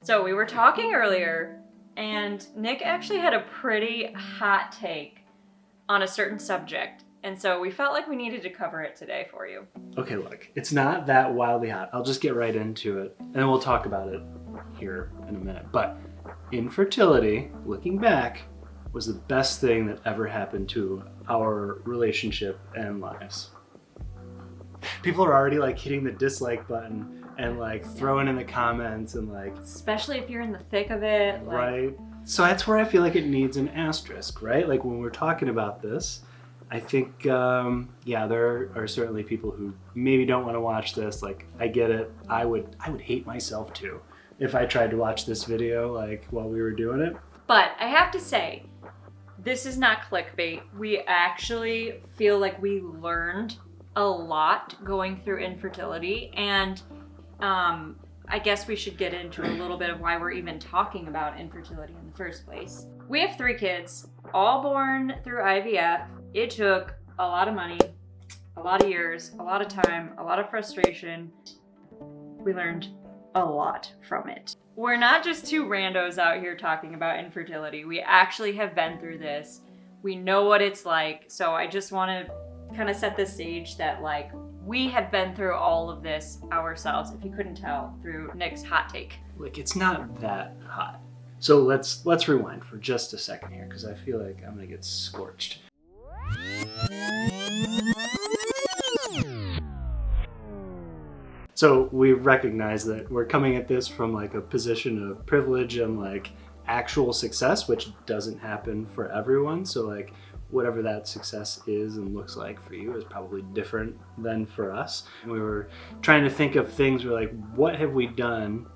So we were talking earlier, and Nick actually had a pretty hot take on a certain subject. And so we felt like we needed to cover it today for you. Okay, look, it's not that wildly hot. I'll just get right into it, and then we'll talk about it here in a minute. But infertility, looking back, was the best thing that ever happened to our relationship and lives. People are already like hitting the dislike button and like throwing in the comments and like... Especially if you're in the thick of it. Like... Right. So that's where I feel like it needs an asterisk, right? Like when we're talking about this, I think, there are certainly people who maybe don't want to watch this. Like, I get it. I would hate myself too if I tried to watch this video like while we were doing it. But I have to say, this is not clickbait. We actually feel like we learned a lot going through infertility, and I guess we should get into a little bit of why we're even talking about infertility in the first place. We have 3 kids, all born through IVF. It took a lot of money, a lot of years, a lot of time, a lot of frustration. We learned a lot from it. We're not just 2 randos out here talking about infertility. We actually have been through this. We know what it's like. So I just want to kind of set the stage that like we have been through all of this ourselves, if you couldn't tell, through Nick's hot take. Like, it's not that hot. So let's rewind for just a second here, because I feel like I'm gonna get scorched. So we recognize that we're coming at this from like a position of privilege and like actual success, which doesn't happen for everyone. So like whatever that success is and looks like for you is probably different than for us. And we were trying to think of things where like, what have we done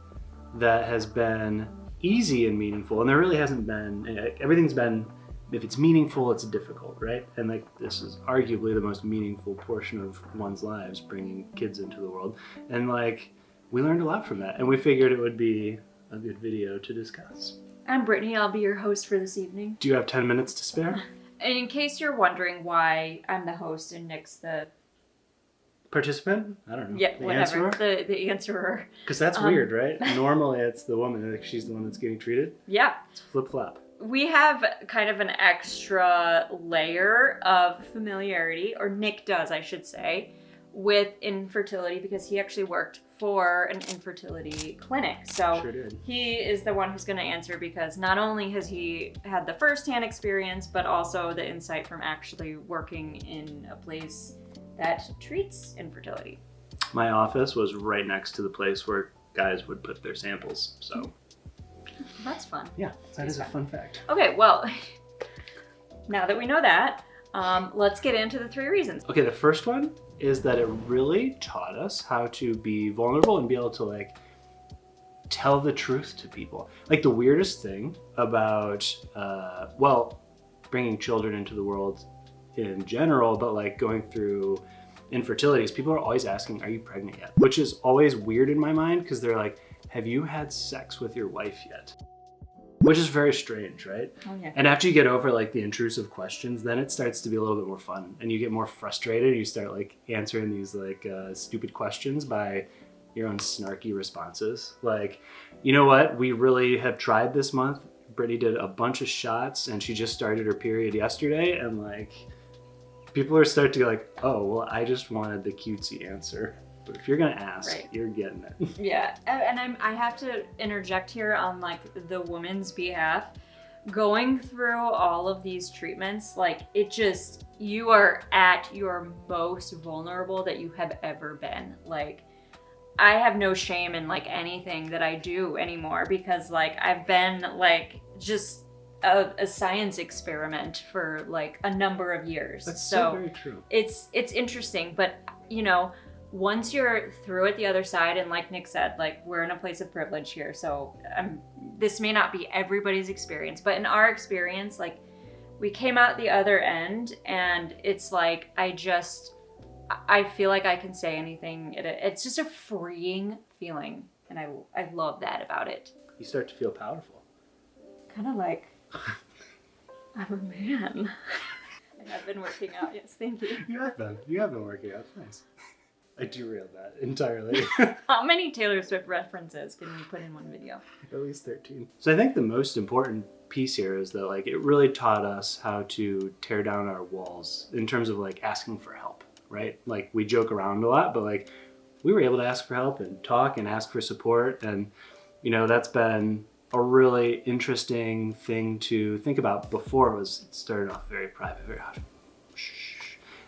that has been easy and meaningful? And there really hasn't been. Everything's been, if it's meaningful, it's difficult, right? And like this is arguably the most meaningful portion of one's lives, bringing kids into the world. And like we learned a lot from that, and we figured it would be a good video to discuss. I'm Brittany, I'll be your host for this evening. Do you have 10 minutes to spare? And in case you're wondering why I'm the host and Nick's the... Participant? I don't know. Yeah, the whatever. Answerer? The answerer. Because that's weird, right? Normally it's the woman, like she's the one that's getting treated. Yeah. It's flip-flop. We have kind of an extra layer of familiarity, or Nick does, I should say, with infertility because he actually worked for an infertility clinic. So sure did. He is the one who's going to answer because not only has he had the first-hand experience, but also the insight from actually working in a place that treats infertility. My office was right next to the place where guys would put their samples, so... That's fun. Yeah, that is a fun fact. Okay, well, now that we know that, let's get into the 3 reasons. Okay, the first one is that it really taught us how to be vulnerable and be able to like tell the truth to people. Like the weirdest thing about, bringing children into the world in general, but like going through infertility is people are always asking, are you pregnant yet? Which is always weird in my mind because they're like, have you had sex with your wife yet? Which is very strange, right? Oh, yeah. And after you get over like the intrusive questions, then it starts to be a little bit more fun and you get more frustrated. You start like answering these like stupid questions by your own snarky responses. Like, you know what? We really have tried this month. Brittany did a bunch of shots and she just started her period yesterday. And like, people are starting to be like, oh, well, I just wanted the cutesy answer. But if you're gonna ask, right, you're getting it. Yeah, and I have to interject here on like the woman's behalf. Going through all of these treatments, like it just, you are at your most vulnerable that you have ever been. Like, I have no shame in like anything that I do anymore because like I've been like just a science experiment for like a number of years. That's so very true. It's interesting, but you know, once you're through it the other side, and like Nick said, like we're in a place of privilege here, so this may not be everybody's experience, but in our experience, like we came out the other end and it's like I feel like I can say anything. It's just a freeing feeling, and I love that about it. You start to feel powerful. Kind of like I'm a man. I have been working out. Yes, thank you. You have been working out. Nice. I derailed that entirely. How many Taylor Swift references can we put in one video? At least 13. So I think the most important piece here is that like it really taught us how to tear down our walls in terms of like asking for help, right? Like we joke around a lot, but like we were able to ask for help and talk and ask for support. And, you know, that's been a really interesting thing to think about. Before it was started off very private, very hush.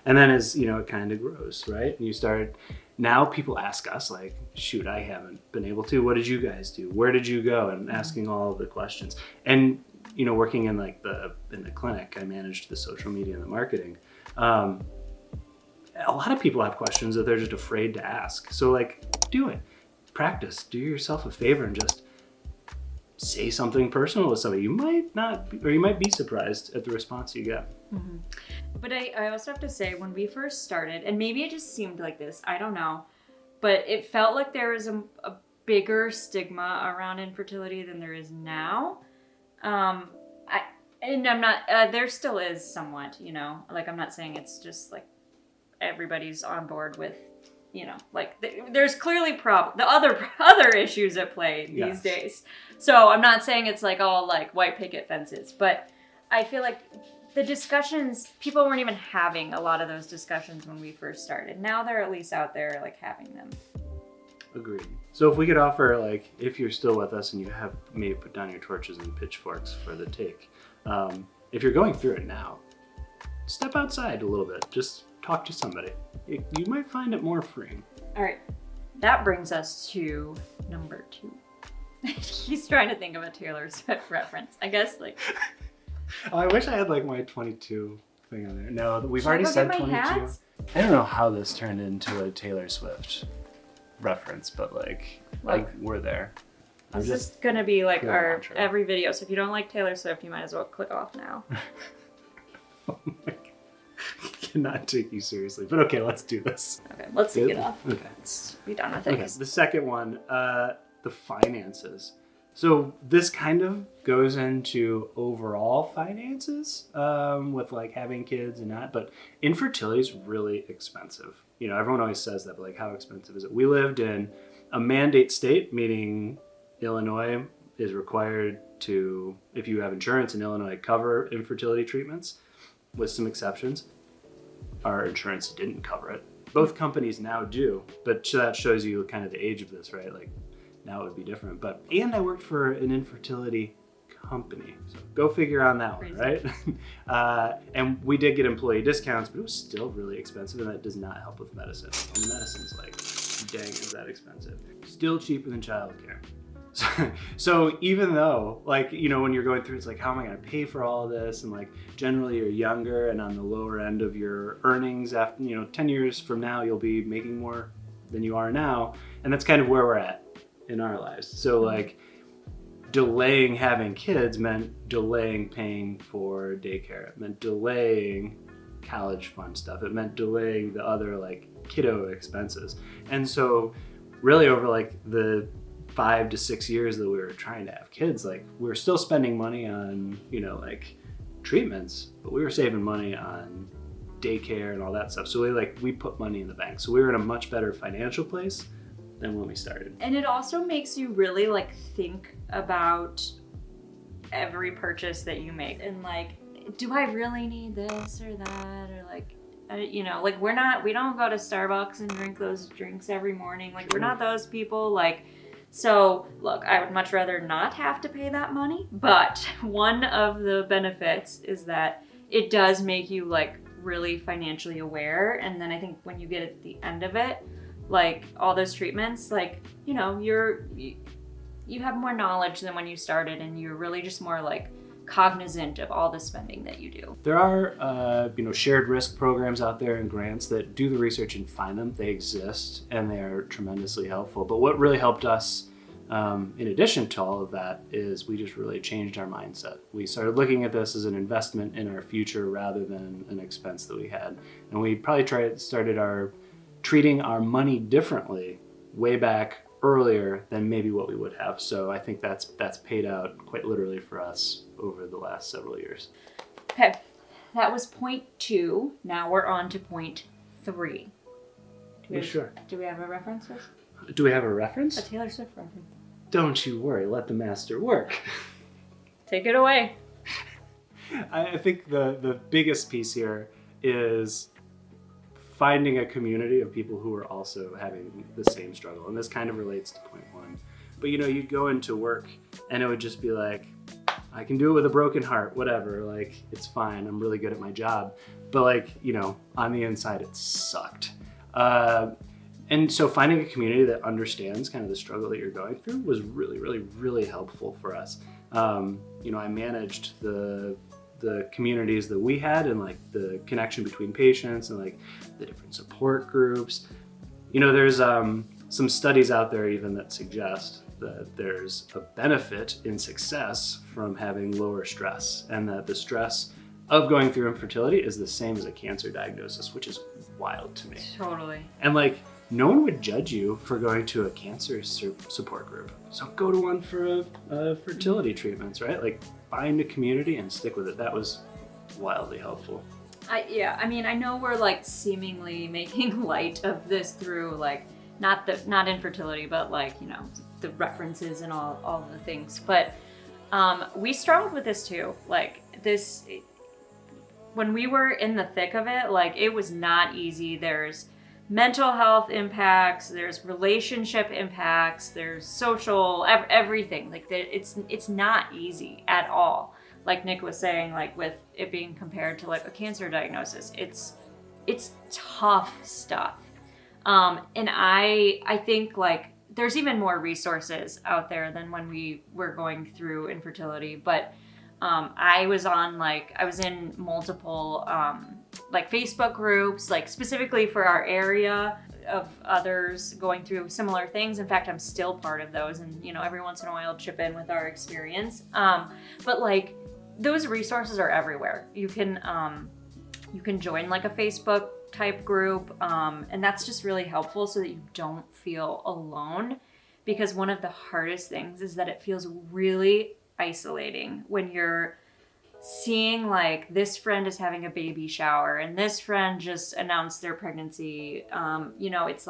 And then as, you know, it kind of grows, right? And you start, now people ask us like, shoot, I haven't been able to. What did you guys do? Where did you go? And asking all of the questions. And, you know, working in like in the clinic, I managed the social media and the marketing. A lot of people have questions that they're just afraid to ask. So like, do it. Practice. Do yourself a favor and just say something personal to somebody. You might not, or you might be surprised at the response you get. Mm-hmm. But I also have to say, when we first started, and maybe it just seemed like this, I don't know, but it felt like there was a bigger stigma around infertility than there is now. I'm not, there still is somewhat, you know, like I'm not saying it's just like everybody's on board with, you know, like there's clearly the other issues at play these days. So I'm not saying it's like all like white picket fences, but I feel like the discussions, people weren't even having a lot of those discussions when we first started. Now they're at least out there like having them. Agreed. So if we could offer, like, if you're still with us and you have maybe put down your torches and pitchforks for the take, if you're going through it now, step outside a little bit. Just talk to somebody. You might find it more freeing. All right. That brings us to number 2. He's trying to think of a Taylor Swift reference. I guess like... Oh, I wish I had like my 22 thing on there. No, we've already said 22. Hats? I don't know how this turned into a Taylor Swift reference, but like we're there. This is gonna be like our every video. So if you don't like Taylor Swift, you might as well click off now. Oh my God. I cannot take you seriously, but okay, let's do this. Okay, let's take it off. Okay, let's be done with it. Okay, the second one, the finances. So this kind of goes into overall finances with like having kids and not, but infertility is really expensive. You know, everyone always says that, but like how expensive is it? We lived in a mandate state, meaning Illinois is required to, if you have insurance in Illinois, cover infertility treatments with some exceptions. Our insurance didn't cover it. Both companies now do, but that shows you kind of the age of this, right? Like, now it would be different. And I worked for an infertility company. So go figure on that one, right? And we did get employee discounts, but it was still really expensive, and that does not help with medicine. And medicine's like, dang, is that expensive? Still cheaper than childcare. So even though, like, you know, when you're going through, it's like, how am I going to pay for all of this? And like, generally you're younger and on the lower end of your earnings. After, you know, 10 years from now, you'll be making more than you are now. And that's kind of where we're at in our lives. So like delaying having kids meant delaying paying for daycare. It meant delaying college fund stuff. It meant delaying the other like kiddo expenses. And so really over like the 5 to 6 years that we were trying to have kids, like we were still spending money on, you know, like treatments, but we were saving money on daycare and all that stuff. So we put money in the bank. So we were in a much better financial place than when we started. And it also makes you really like think about every purchase that you make and like, do I really need this or that? Or like, you know, like we don't go to Starbucks and drink those drinks every morning. Like we're not those people. Like, so look, I would much rather not have to pay that money, but one of the benefits is that it does make you like really financially aware. And then I think when you get at the end of it, like all those treatments, like, you know, you have more knowledge than when you started, and you're really just more like cognizant of all the spending that you do. There are, you know, shared risk programs out there and grants that do the research and find them. They exist and they are tremendously helpful. But what really helped us, in addition to all of that, is we just really changed our mindset. We started looking at this as an investment in our future rather than an expense that we had. And we probably started treating our money differently way back earlier than maybe what we would have. So I think that's paid out quite literally for us over the last several years. Okay, that was point 2. Now we're on to point 3. Sure. Do we have a reference? Do we have a A reference? Taylor Swift reference. Don't you worry, let the master work. Take it away. I think the biggest piece here is finding a community of people who are also having the same struggle. And this kind of relates to point one. But you'd go into work and it would just be like, I can do it with a broken heart, whatever. Like, it's fine. I'm really good at my job. But on the inside, it sucked. And so finding a community that understands kind of the struggle that you're going through was really, really, really helpful for us. I managed the communities that we had and like the connection between patients and like the different support groups. There's some studies out there even that suggest that there's a benefit in success from having lower stress, and that the stress of going through infertility is the same as a cancer diagnosis, which is wild to me. Totally. And no one would judge you for going to a cancer support group. So go to one for fertility treatments, right? Like, find a community and stick with it. That was wildly helpful. I know we're seemingly making light of this through not infertility, but the references and all the things. But we struggled with this too. When we were in the thick of it, it was not easy. There's mental health impacts, there's relationship impacts, there's social, everything. It's not easy at all. Like Nick was saying, with it being compared to a cancer diagnosis, it's tough stuff. And I think there's even more resources out there than when we were going through infertility. But I was in multiple Facebook groups, specifically for our area, of others going through similar things. In fact, I'm still part of those, and every once in a while I'll chip in with our experience. But those resources are everywhere. You can join a Facebook type group, and that's just really helpful so that you don't feel alone. Because one of the hardest things is that it feels really isolating when you're seeing this friend is having a baby shower and this friend just announced their pregnancy. It's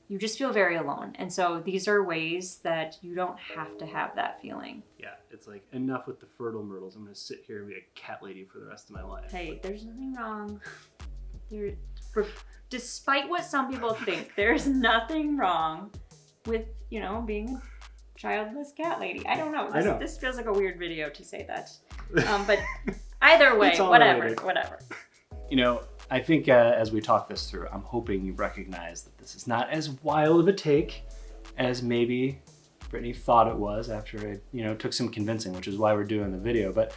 you just feel very alone. And so these are ways that you don't have to have that feeling. Yeah, it's enough with the fertile myrtles. I'm going to sit here and be a cat lady for the rest of my life. Hey, there's nothing wrong. Despite what some people think, there's nothing wrong with, being a childless cat lady. I don't know. This feels like a weird video to say that. But either way, whatever. I think as we talk this through, I'm hoping you recognize that this is not as wild of a take as maybe Brittany thought it was after it, took some convincing, which is why we're doing the video. But,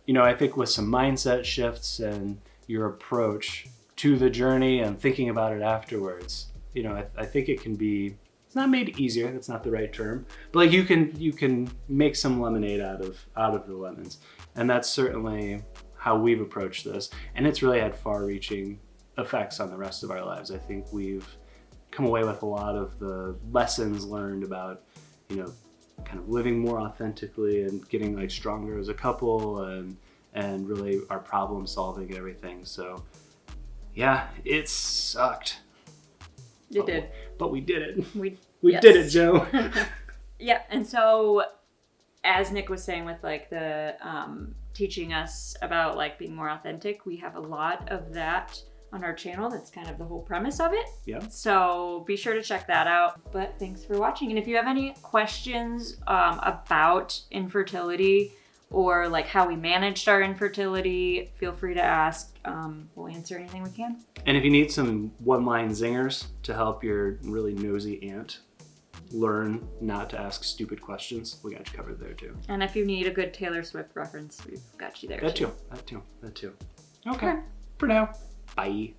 I think with some mindset shifts and your approach to the journey and thinking about it afterwards, I think it can be, it's not made easier, that's not the right term, but you can make some lemonade out of the lemons. And that's certainly how we've approached this. And it's really had far-reaching effects on the rest of our lives. I think we've come away with a lot of the lessons learned about, kind of living more authentically and getting stronger as a couple and really our problem solving and everything. So yeah, it sucked. It did. But we did it. We yes. did it, Joe. Yeah, and so as Nick was saying with the teaching us about being more authentic, we have a lot of that on our channel. That's kind of the whole premise of it. Yeah. So be sure to check that out. But thanks for watching. And if you have any questions about infertility or how we managed our infertility, feel free to ask. We'll answer anything we can. And if you need some one-line zingers to help your really nosy aunt learn not to ask stupid questions, we got you covered there too. And if you need a good Taylor Swift reference, we've got you there That too. Okay. For now, bye.